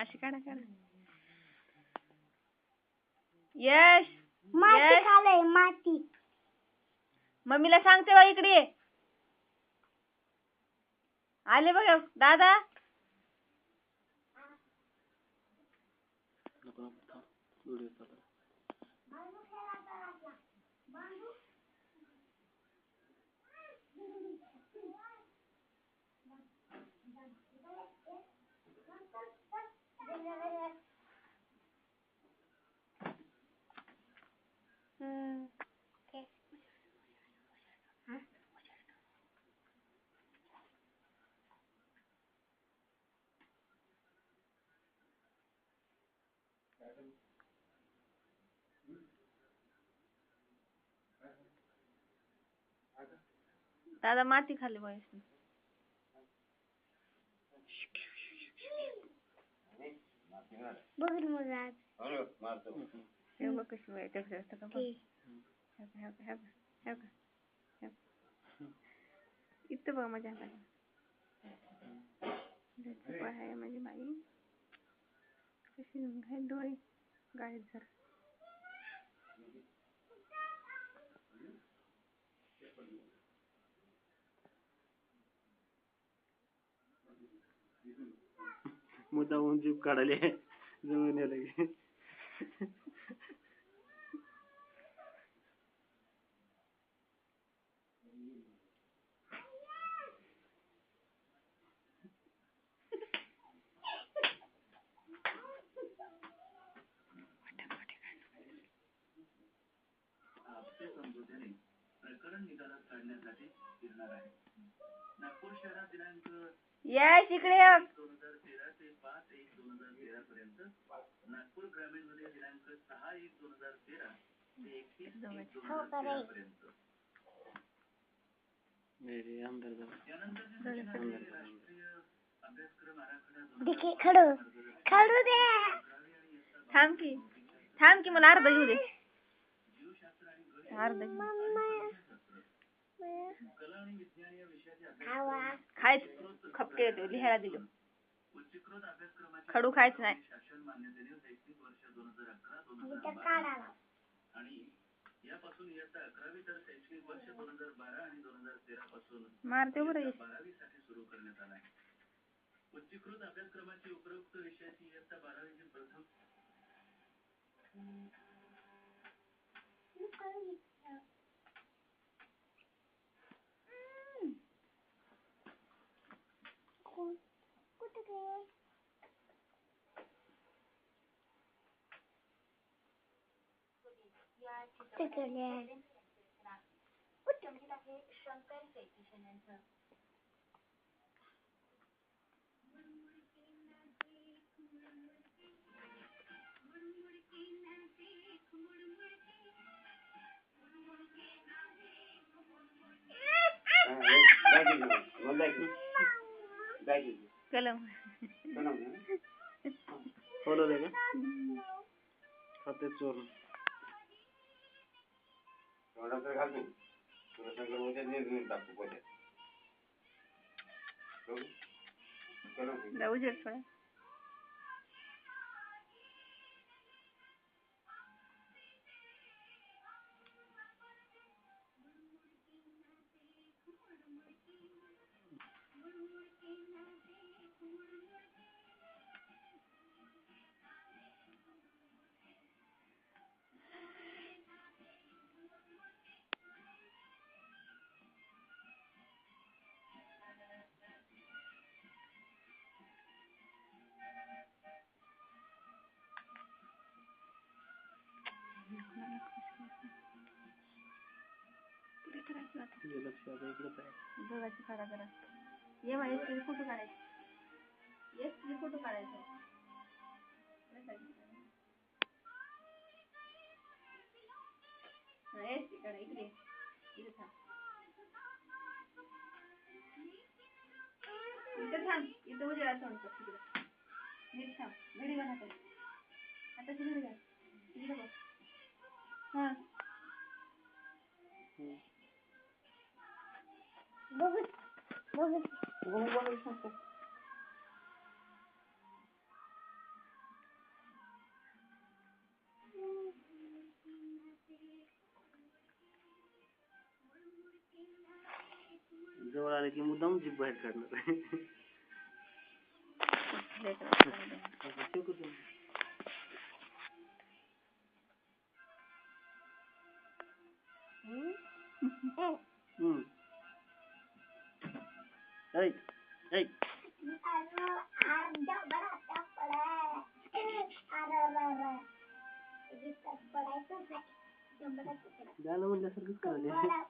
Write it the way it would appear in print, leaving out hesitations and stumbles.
अशी काढा काढा. यश माती खाल्लंय माती. मम्मीला सांगते बघ इकडे ये. आले बघा दादा. दादा माती खाली बघ. बघ मला. हे बघ कशी वाईट असतं का बघ. इथं बघ माझ्या हाताला. आहे माझी बाई कशी काय डोळे गाडीत जर. मुद्दामून जीभ काढायला जवळ यायला की. यश इकडे ये. खडू खडू दे. थांब की मला अर्धा घेऊ दे. अर्धा खायचं खपके लिहायला दिलो. खडू खायचं नाही. मारते बरं. कलम बोलवलंय का खाते चोर. जाऊ दे थोडा. दोघांची काढा जरा. ये माझे तुझे फोटो काढायचे. येस तुझे फोटो काढायचे. येस इकडे इकडे इथे थांब. इथं थांब. इथं उजेडा तोंड कर तिकडे. नीट थांब. घडी बना तरी. आता घडी घाल. इकडे बघ. हा बघ बघ. जवळ आले की मुद्दाम जीभ बाहेर काढणार. हम्म. ऐ, ऐ. गाणं म्हणल्यासारखंच करायले. पडा